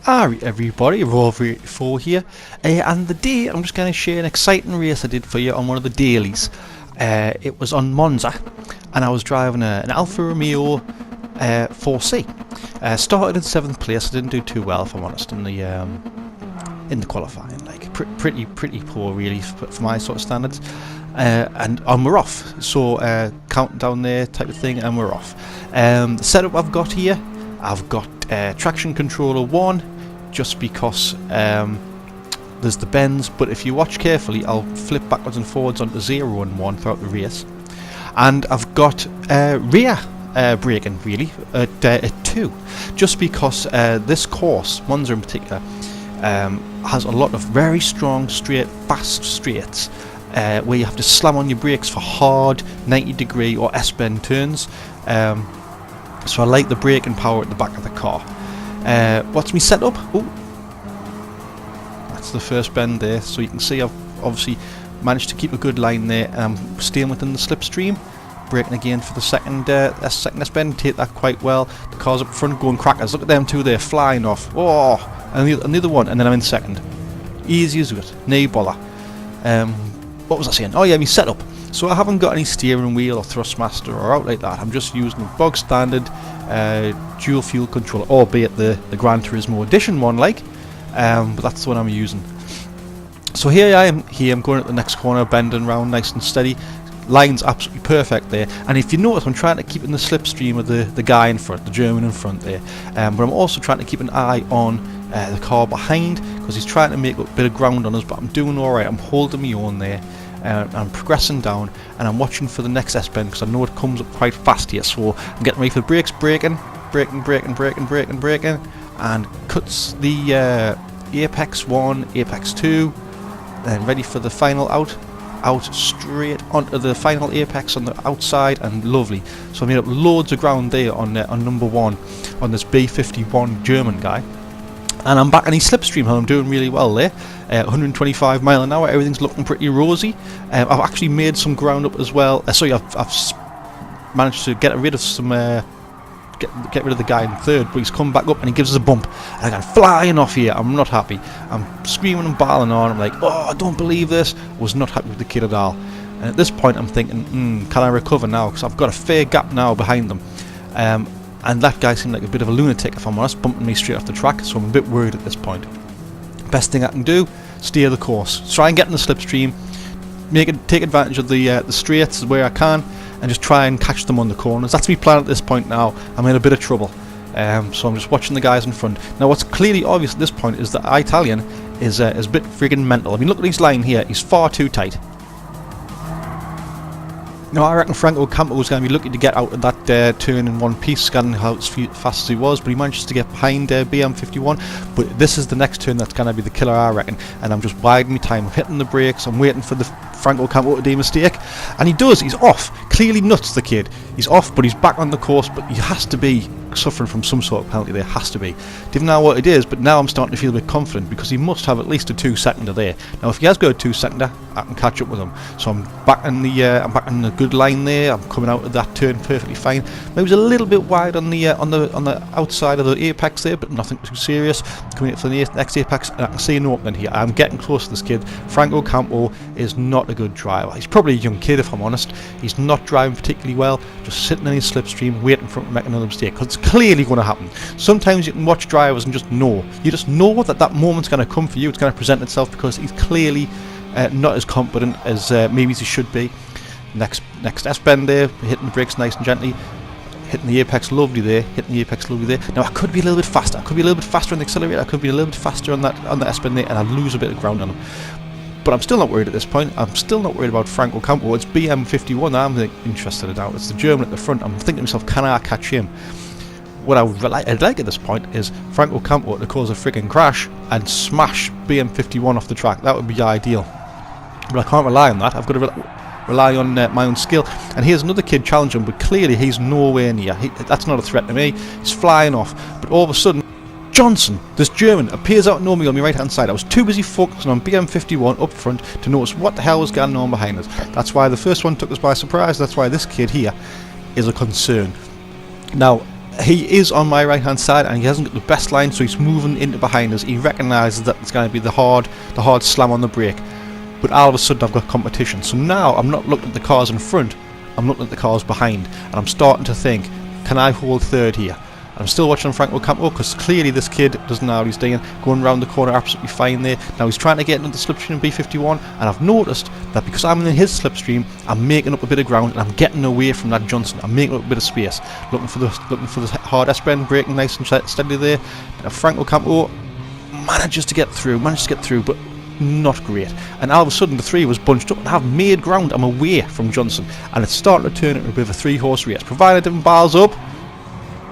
Alright everybody, Raw84 here, and today I'm just going to share an exciting race I did for you on one of the dailies. It was on Monza, and I was driving an Alfa Romeo 4C. Started in 7th place. I didn't do too well, if I'm honest, in the qualifying. Like pretty poor really for my sort of standards. And we're off. So counting down there type of thing, and we're off. The setup I've got here, I've got traction controller 1, just because there's the bends, but if you watch carefully I'll flip backwards and forwards onto 0 and 1 throughout the race. And I've got rear braking really at 2, just because this course, Monza in particular, has a lot of very strong fast straights where you have to slam on your brakes for hard 90-degree or S-bend turns. So I like the braking power at the back of the car. What's me setup? Oh, that's the first bend there. So you can see I've obviously managed to keep a good line there, and I'm staying within the slipstream. Braking again for the second S-bend, take that quite well. The car's up front going crackers. Look at them two there flying off. Oh, and the other one, and then I'm in second. Easy as it. No bother. What was I saying? Oh yeah, me setup. So I haven't got any steering wheel or thrustmaster or out like that. I'm just using a bog standard dual fuel controller, albeit the Gran Turismo edition one, like. But that's the one I'm using. So here I am. I'm going at the next corner, bending round nice and steady. Line's absolutely perfect there. And if you notice, I'm trying to keep in the slipstream of the guy in front, the German in front there. But I'm also trying to keep an eye on the car behind, because he's trying to make a bit of ground on us. But I'm doing all right. I'm holding my own there. I'm progressing down, and I'm watching for the next S-bend, because I know it comes up quite fast here. So I'm getting ready for the brakes, braking, and cuts the apex 1, apex 2, then ready for the final out straight onto the final apex on the outside, and lovely. So I made up loads of ground there on number 1 on this B51 German guy. And I'm back in his slipstream, and I'm doing really well there. 125 mile an hour, everything's looking pretty rosy. I've actually made some ground up as well. Sorry, I've managed to get rid of some, get rid of the guy in third, but he's come back up and he gives us a bump. And I'm flying off here. I'm not happy. I'm screaming and bawling on. I'm like, oh, I don't believe this. I was not happy with the kid at all. And at this point, I'm thinking, can I recover now? Because I've got a fair gap now behind them. And that guy seemed like a bit of a lunatic, if I'm honest, bumping me straight off the track, so I'm a bit worried at this point. Best thing I can do, steer the course. Try and get in the slipstream, take advantage of the straights where I can, and just try and catch them on the corners. That's me plan at this point now. I'm in a bit of trouble. So I'm just watching the guys in front. Now what's clearly obvious at this point is that Italian is a bit friggin' mental. I mean, look at his line here, he's far too tight. Now I reckon Franco Campo was going to be lucky to get out of that turn in one piece, scanning how fast as he was, but he managed to get behind BM51. But this is the next turn that's going to be the killer, I reckon. And I'm just biding my time. I'm hitting the brakes. I'm waiting for the Franco Campo to do a mistake, and he does. He's off. Clearly nuts, the kid. He's off, but he's back on the course. But he has to be suffering from some sort of penalty. There has to be. Didn't know what it is, but now I'm starting to feel a bit confident, because he must have at least a 2-seconder there. Now if he has got a 2-seconder, I can catch up with him. So I'm back in the good line there. I'm coming out of that turn perfectly fine. Maybe was a little bit wide on the outside of the apex there, but nothing too serious. Coming up for the next apex, and I can see an opening here. I'm getting close to this kid. Franco Campo is not a good driver. He's probably a young kid, if I'm honest. He's not driving particularly well, just sitting in his slipstream waiting for him to make another mistake, because it's clearly going to happen. Sometimes you can watch drivers and just know. You just know that that moment's going to come for you. It's going to present itself, because he's clearly not as competent as maybe he should be. Next S-bend there, hitting the brakes nice and gently, hitting the apex lovely there, Now I could be a little bit faster. I could be a little bit faster on the accelerator. I could be a little bit faster on the S-bend there, and I'd lose a bit of ground on him. But I'm still not worried at this point. I'm still not worried about Franco Campo. It's BM51 that I'm interested in now. It's the German at the front. I'm thinking to myself, can I catch him? What I'd like at this point is Franco Campo to cause a freaking crash and smash BM51 off the track. That would be ideal. But I can't rely on that. I've got to rely on my own skill. And here's another kid challenging, but clearly he's nowhere near. That's not a threat to me. He's flying off. But all of a sudden, Johnson, this German, appears out normally on my right hand side. I was too busy focusing on BM51 up front to notice what the hell was going on behind us. That's why the first one took us by surprise. That's why this kid here is a concern. Now, he is on my right hand side and he hasn't got the best line, so he's moving into behind us. He recognises that it's going to be the hard slam on the brake, but all of a sudden I've got competition. So now I'm not looking at the cars in front, I'm looking at the cars behind, and I'm starting to think, can I hold third here? I'm still watching Franco Campo because clearly this kid doesn't know what he's doing. Going around the corner absolutely fine there. Now he's trying to get into the slipstream in B51, and I've noticed that because I'm in his slipstream, I'm making up a bit of ground and I'm getting away from that Johnson. I'm making up a bit of space, looking for the hard S-bend, braking nice and steady there. Now Franco Campo manages to get through, but not great. And all of a sudden the three was bunched up and I've made ground. I'm away from Johnson, and it's starting to turn into a bit of a 3-horse race, provided them bars up,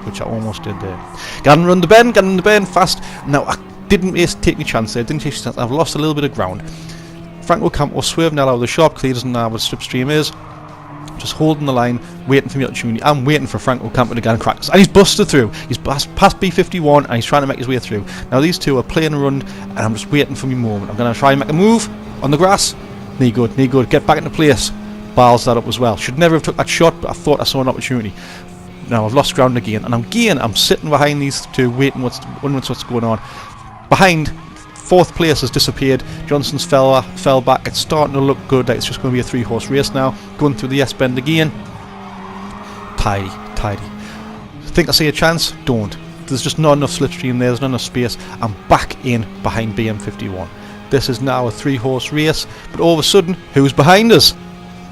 which I almost did there. Got in the bend fast. Now I didn't take my chance there, I've lost a little bit of ground. Franco Campo swerving out of the shop, clearly doesn't know what slipstream is. Just holding the line, waiting for the opportunity. I'm waiting for Franco Campo to get and crack, and he's busted through. He's past B51 and he's trying to make his way through. Now these two are playing around and I'm just waiting for my moment. I'm going to try and make a move on the grass. Knee good, get back into place. Barrels that up as well. Should never have took that shot, but I thought I saw an opportunity. Now I've lost ground again, and I'm sitting behind these two, waiting what's going on. Behind, 4th place has disappeared. Johnson's fell back. It's starting to look good. Like it's just going to be a 3-horse race now. Going through the S-bend again. Tidy. Think I see a chance? Don't. There's just not enough slipstream there. There's not enough space. I'm back in behind BM51. This is now a 3-horse race, but all of a sudden, who's behind us?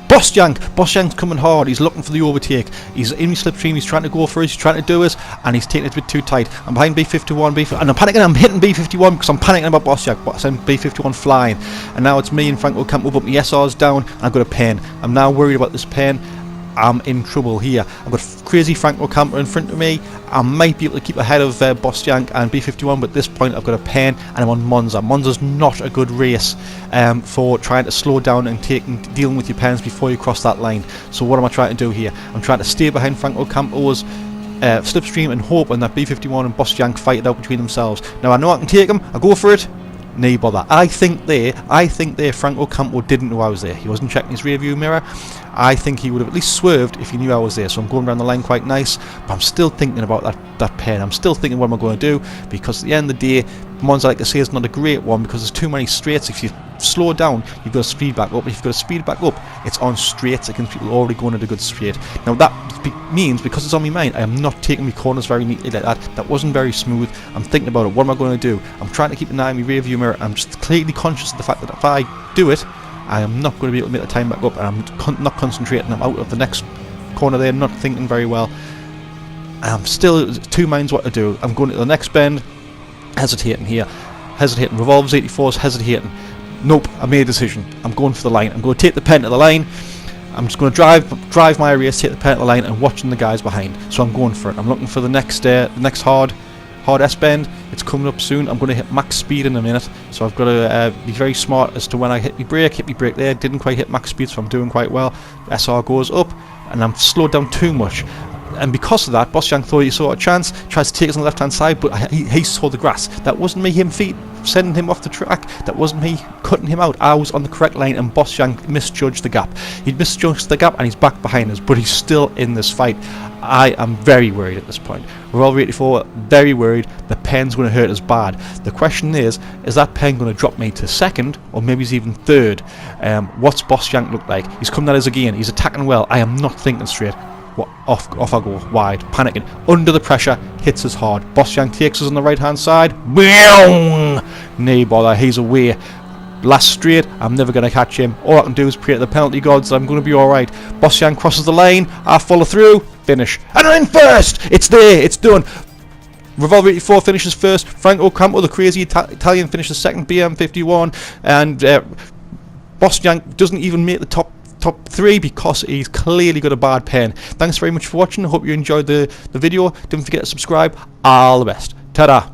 Bosjank's coming hard. He's looking for the overtake. He's in his slipstream. He's trying to go for us. He's trying to do us, and he's taking it a bit too tight. I'm behind B51, and I'm panicking. I'm hitting B51 because I'm panicking about Bosjank. But I'm B51 flying, and now it's me and Franco Campo. But my SR's down, and I've got a pen. I'm now worried about this pen. I'm in trouble here. I've got crazy Franco Campo in front of me. I might be able to keep ahead of Bosjank and B51, but at this point I've got a pen and I'm on Monza. Monza's not a good race for trying to slow down and dealing with your pens before you cross that line. So what am I trying to do here? I'm trying to stay behind Franco Campo's slipstream and hoping that B51 and Bosjank fight it out between themselves. Now I know I can take him. I go for it. No bother. I think there Franco Campo didn't know I was there. He wasn't checking his rear view mirror. I think he would have at least swerved if he knew I was there. So I'm going around the line quite nice, but I'm still thinking about that pen. I'm still thinking what am I going to do, because at the end of the day, Monza, like I say, is not a great one because there's too many straights. If you slow down, you've got to speed back up. If you've got to speed back up, it's on straights against people already going at a good straight. Now that means, because it's on my mind, I am not taking my corners very neatly like that. That wasn't very smooth. I'm thinking about it. What am I going to do? I'm trying to keep an eye on my rear view mirror. I'm just clearly conscious of the fact that if I do it, I am not going to be able to make the time back up, and I'm not concentrating. I'm out of the next corner there, not thinking very well. I'm still two minds what to do. I'm going to the next bend, hesitating here, revolves 84's hesitating. Nope, I made a decision. I'm going for the line. I'm going to take the pen to the line. I'm just going to drive my race, take the pen to the line, and watching the guys behind. So I'm going for it. I'm looking for the next hard S-bend. It's coming up soon. I'm going to hit max speed in a minute, so I've got to be very smart as to when I hit my brake there. Didn't quite hit max speed, so I'm doing quite well. SR goes up, and I'm slowed down too much. And because of that, Bosjank thought he saw a chance, tries to take us on the left hand side, but he saw the grass. That wasn't me sending him off the track. That wasn't me cutting him out. I was on the correct line, and Bosjank misjudged the gap. He'd misjudged the gap, and he's back behind us, but he's still in this fight. I am very worried at this point. We're all 84, very worried. The pen's going to hurt us bad. The question is that pen going to drop me to second, or maybe he's even third? What's Bosjank look like? He's coming at us again. He's attacking well. I am not thinking straight. Off I go, wide, panicking, under the pressure, hits us hard. Bosjank takes us on the right hand side. No bother, he's away. Last straight, I'm never going to catch him. All I can do is pray to the penalty gods that I'm going to be alright. Bosjank crosses the lane, I follow through, finish. And I'm in first! It's there, it's done. Revolver 84 finishes first. Franco Campo, the crazy Italian, finishes second. BM51, and Bosjank doesn't even make the top 3 because he's clearly got a bad pen. Thanks very much for watching. I hope you enjoyed the video. Don't forget to subscribe. All the best. Ta-da.